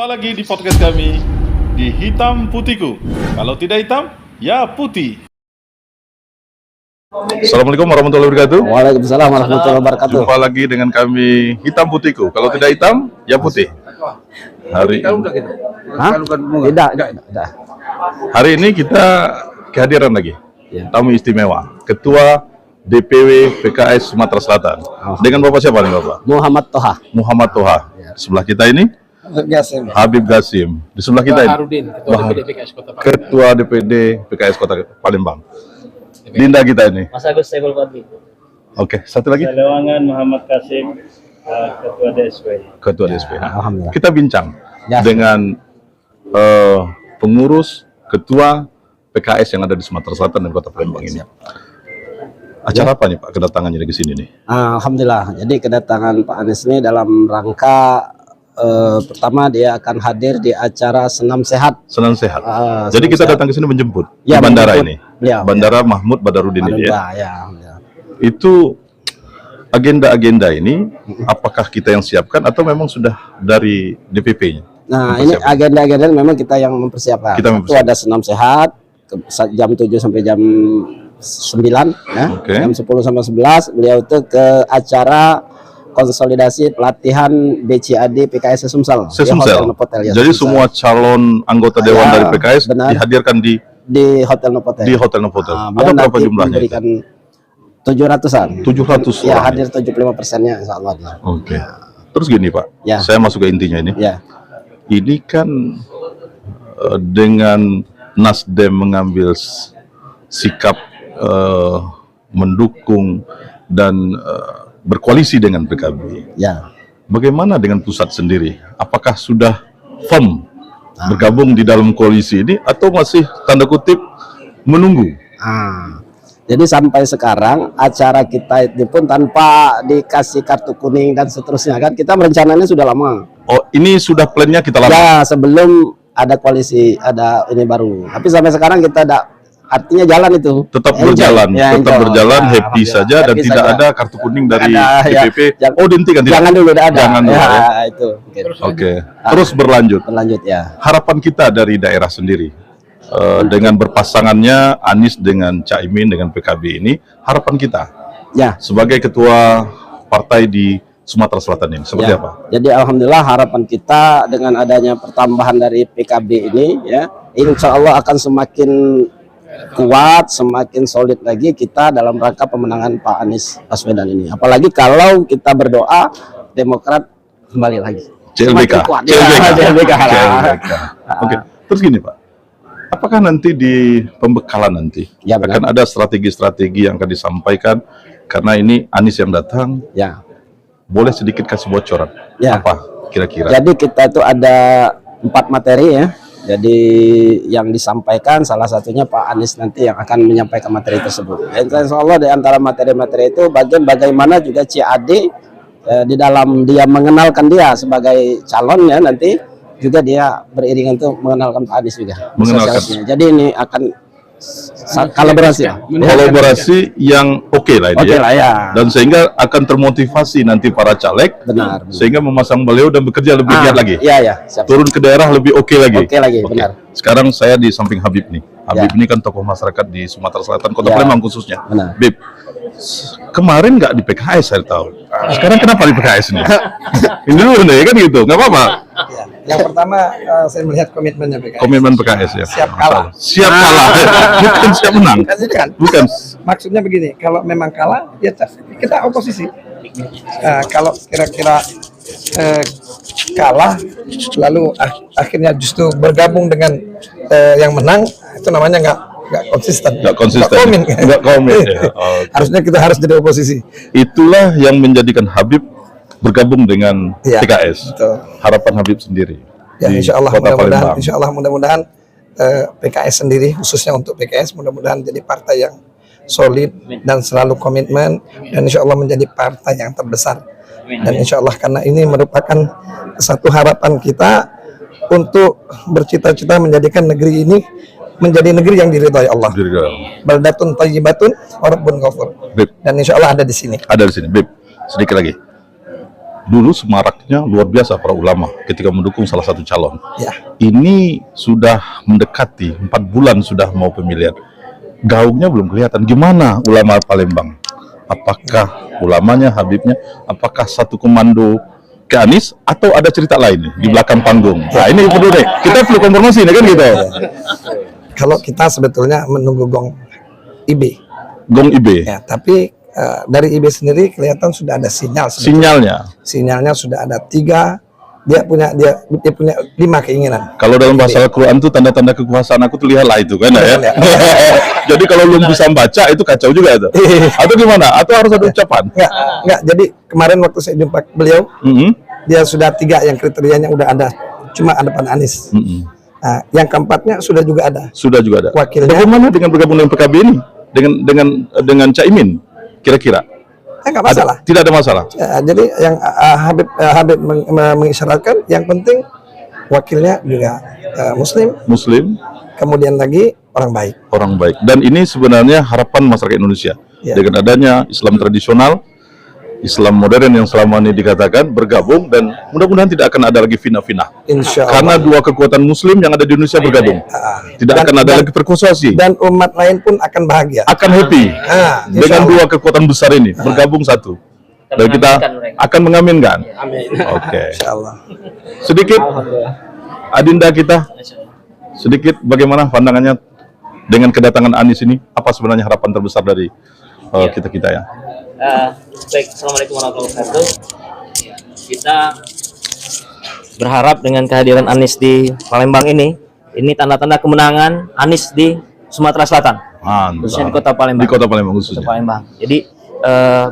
Jumpa lagi di podcast kami di Hitam Putihku. Kalau tidak hitam, ya putih. Assalamualaikum warahmatullahi wabarakatuh. Waalaikumsalam warahmatullahi wabarakatuh. Jumpa lagi dengan kami Hitam Putihku. Kalau tidak hitam, ya putih. Hari ini kita kehadiran lagi tamu istimewa, Ketua DPW PKS Sumatera Selatan. Dengan Bapak siapa nih Bapak? Muhammad Toha. Muhammad Toha. Sebelah kita ini Habib Gasim. Di sebelah kita ini Harudin, Ketua DPD PKS Kota Palembang. Ketua DPD PKS Kota Palembang. Dinda kita ini. Mas Agus Saiful Fadli. Oke, satu lagi. Lewangan Muhammad Kasim, Ketua DSP. Ketua DSP. Alhamdulillah. Kita bincang Ya. dengan pengurus ketua PKS yang ada di Sumatera Selatan dan Kota Palembang ini. Acara apa nih Pak kedatangannya di sini nih? Alhamdulillah. Jadi kedatangan Pak Anies ini dalam rangka pertama dia akan hadir di acara Senam Sehat. Senang sehat. Jadi Senam kita Sehat. datang ke sini menjemput Ya, di bandara menjemput. ini. Beliau, Bandara Mahmud Badarudin ini ya. Ya. Itu agenda-agenda ini apakah kita yang siapkan atau memang sudah dari DPP-nya? Nah, ini agenda-agenda memang kita yang mempersiapkan. Kita Itu ada Senam Sehat jam 7 sampai jam 9 ya. Oke. Jam 10 sampai 11 beliau itu ke acara konsolidasi pelatihan BCAD PKS Sesumsel. Di Sesumsel. Hotel Novotel, ya, Jadi Sesumsel. semua calon anggota dewan Ya, dari PKS benar. dihadirkan di Hotel Novotel. Hotel Novotel. Nah, Ada beliau berapa nanti jumlahnya? memberikan 700-an. 700 Ya, orang. hadir 75%-nya insya Allah. Ya. Oke. Terus gini Pak, Ya. saya masuk ke intinya ini. Ya. Ini kan dengan Nasdem mengambil sikap mendukung dan berkoalisi dengan PKB. Ya. Bagaimana dengan pusat sendiri? Apakah sudah firm bergabung di dalam koalisi ini atau masih tanda kutip menunggu? Jadi sampai sekarang acara kita itu pun tanpa dikasih kartu kuning dan seterusnya kan kita merencananya sudah lama. Oh, ini sudah plannya kita lama. Ya, sebelum ada koalisi, ada ini baru. Tapi sampai sekarang kita ada artinya jalan itu. Tetap Enjoy. berjalan, Ya, tetap enjoy. berjalan, Ya, happy alhamdulillah. saja dan Happy tidak saja. ada kartu kuning dari Ada, ya. DPP. Jangan- Oh, dihentikan tidak? Jangan dulu ada. Jangan dulu ya, ya. itu. Mungkin. Oke. Terus berlanjut. Berlanjut ya. Harapan kita dari daerah sendiri dengan berpasangannya Anies dengan Caimin dengan PKB ini, harapan kita Ya. sebagai ketua partai di Sumatera Selatan ini seperti Ya. apa? Jadi alhamdulillah harapan kita dengan adanya pertambahan dari PKB ini ya, insya Allah akan semakin kuat, semakin solid lagi kita dalam rangka pemenangan Pak Anies Baswedan ini. Apalagi kalau kita berdoa Demokrat kembali lagi. CLBK. Semakin kuat. CLBK. Ya, CLBK. CLBK. Oke. Terus gini Pak, apakah nanti di pembekalan nanti Ya, benar. akan ada strategi-strategi yang akan disampaikan karena ini Anies yang datang? Ya. Boleh sedikit kasih bocoran? Ya. Apa kira-kira? Jadi kita itu ada 4 materi ya. Jadi yang disampaikan salah satunya Pak Anies nanti yang akan menyampaikan materi tersebut. Insya Allah di antara materi-materi itu bagian bagaimana juga CAD di dalam dia mengenalkan dia sebagai calonnya nanti juga dia beriringan untuk mengenalkan Pak Anies juga. Mengenalkan. Sosialisasinya. Jadi ini akan kolaborasi ya. Kolaborasi yang oke lah ini Oke ya. lah ya. Dan sehingga akan termotivasi nanti para caleg Benar. sehingga memasang beliau dan bekerja lebih giat lagi. Iya ya. Siap. Turun ke daerah lebih oke lagi. Oke lagi, benar. Sekarang saya di samping Habib nih. Habib Ya. ini kan tokoh masyarakat di Sumatera Selatan, Kota Ya. Palembang khususnya. Benar. Bib, kemarin nggak di PKS saya tahu. Sekarang kenapa di PKS nih? Ini dulu deh kan gitu, nggak apa-apa. Yang pertama saya melihat komitmennya PKS. Komitmen PKS ya. Siap kalah. Siap kalah. Bukan siap menang. Kan? Bukan. Maksudnya begini, kalau memang kalah, ya kita oposisi. Nah, kalau kira-kira kalah, lalu akhirnya justru bergabung dengan yang menang, itu namanya nggak konsisten. Nggak konsisten. Nggak komit. Nggak komit, ya. Oke. Harusnya kita harus jadi oposisi. Itulah yang menjadikan Habib bergabung dengan Ya, PKS. betul. Harapan Habib sendiri Ya, di insya Allah Kota mudah-mudahan, Palembang. PKS sendiri khususnya untuk PKS mudah-mudahan jadi partai yang solid dan selalu komitmen dan insya Allah menjadi partai yang terbesar dan insya Allah karena ini merupakan satu harapan kita untuk bercita-cita menjadikan negeri ini menjadi negeri yang diridhai Allah. Baldatun thayyibatun wa rabbun ghafur. Bib, Dan insya Allah ada di sini. ada di sini. Bib, sedikit lagi. dulu semaraknya luar biasa para ulama ketika mendukung salah satu calon. Ya. Ini sudah mendekati 4 bulan sudah mau pemilihan. Gaungnya belum kelihatan. Gimana ulama Palembang? Apakah ulamanya, Habibnya, apakah satu komando ke Anies atau ada cerita lain nih di belakang panggung? Nah ini perlu deh. Kita perlu konfirmasi nih kan gitu. Kalau kita sebetulnya menunggu gong IB, Gong IB. ya, tapi dari IB sendiri kelihatan sudah ada sinyal. sebetulnya. Sinyalnya. Sinyalnya sudah ada 3. Dia punya 5 keinginan. Kalau dalam bahasa Al-Quran tuh tanda-tanda kekuasaan aku tuh lihatlah itu kan ya. Jadi kalau belum bisa membaca itu kacau juga itu. Atau gimana? Atau harus ada ucapan? Enggak. Jadi kemarin waktu saya jumpa beliau, dia sudah 3 yang kriterianya udah ada. Cuma ada Pak Anies. Nah, yang keempatnya sudah juga ada. Sudah juga ada. Wakilnya. Bagaimana dengan bergabung dengan PKB ini? Dengan Caimin kira-kira? Enggak masalah. Tidak ada masalah. Ya, jadi yang Habib mengisyaratkan, yang penting wakilnya juga Muslim, kemudian lagi orang baik. Orang baik. Dan ini sebenarnya harapan masyarakat Indonesia. Ya. Dengan adanya Islam tradisional, Islam modern yang selama ini dikatakan bergabung, dan mudah-mudahan tidak akan ada lagi fitnah-fitnah. Insya Allah. Karena 2 kekuatan Muslim yang ada di Indonesia bergabung. Tidak akan ada lagi perkosasi. Dan umat lain pun akan bahagia. Akan happy dengan 2 kekuatan besar ini bergabung satu. Dan kita akan mengaminkan. Amin. Oke. Insya Allah. Sedikit Adinda kita, sedikit bagaimana pandangannya dengan kedatangan Anies ini? Apa sebenarnya harapan terbesar dari kita ya? Baik, assalamualaikum warahmatullahi wabarakatuh. Ya, kita berharap dengan kehadiran Anies di Palembang ini tanda-tanda kemenangan Anies di Sumatera Selatan, khususnya di Kota Palembang. Di Kota Palembang khususnya. Kota Palembang. Jadi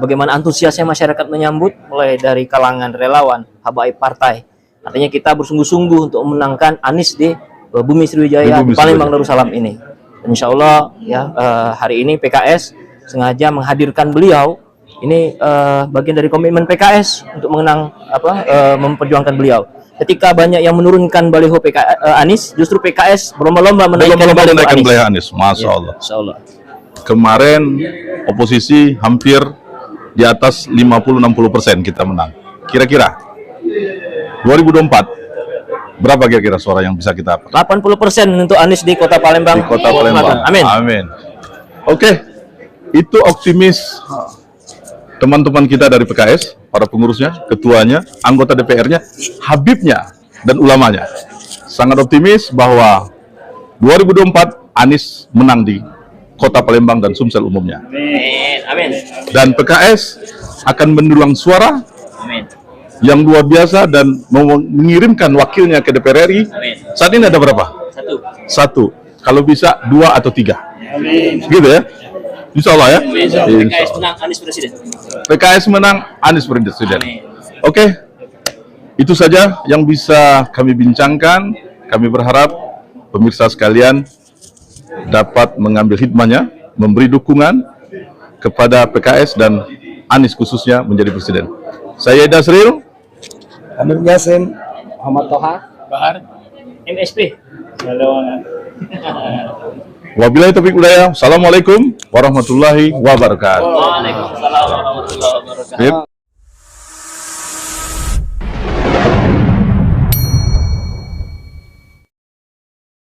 bagaimana antusiasnya masyarakat menyambut, mulai dari kalangan relawan, habaib partai. Artinya kita bersungguh-sungguh untuk memenangkan Anies di Bumi Sriwijaya, di Palembang Darussalam ini. Dan insya Allah ya, hari ini PKS sengaja menghadirkan beliau. Ini bagian dari komitmen PKS untuk memperjuangkan beliau. Ketika banyak yang menurunkan baliho Anies, justru PKS berlomba-lomba menaikkan baliho Anies. Masya Allah. Insya Allah. Kemarin oposisi hampir di atas 50-60% kita menang. Kira-kira 2024 berapa kira-kira suara yang bisa kita 80% untuk Anies di Kota Palembang. Di Kota Palembang. Amin. Amin. Oke. Itu optimis teman-teman kita dari PKS, para pengurusnya, ketuanya, anggota DPR-nya, Habibnya, dan ulamanya. Sangat optimis bahwa 2024 Anies menang di Kota Palembang dan Sumsel umumnya. Amin. Dan PKS akan mendulang suara Amin. yang luar biasa dan mengirimkan wakilnya ke DPR RI. Amin. Saat ini ada berapa? 1. Kalau bisa 2 atau 3. Amin. Gitu ya? Insya Allah ya. PKS menang Anies Presiden. PKS menang Anies Presiden. Amin. Oke, itu saja yang bisa kami bincangkan. Kami berharap pemirsa sekalian dapat mengambil hikmahnya, memberi dukungan kepada PKS dan Anies khususnya menjadi presiden. Saya Dasril, Habib Yasin, Muhammad Toha, Bahar. MSP. Halo. wabillahi taufiq hidayah. Assalamualaikum warahmatullahi wabarakatuh. Waalaikumsalam warahmatullahi wabarakatuh. Sip.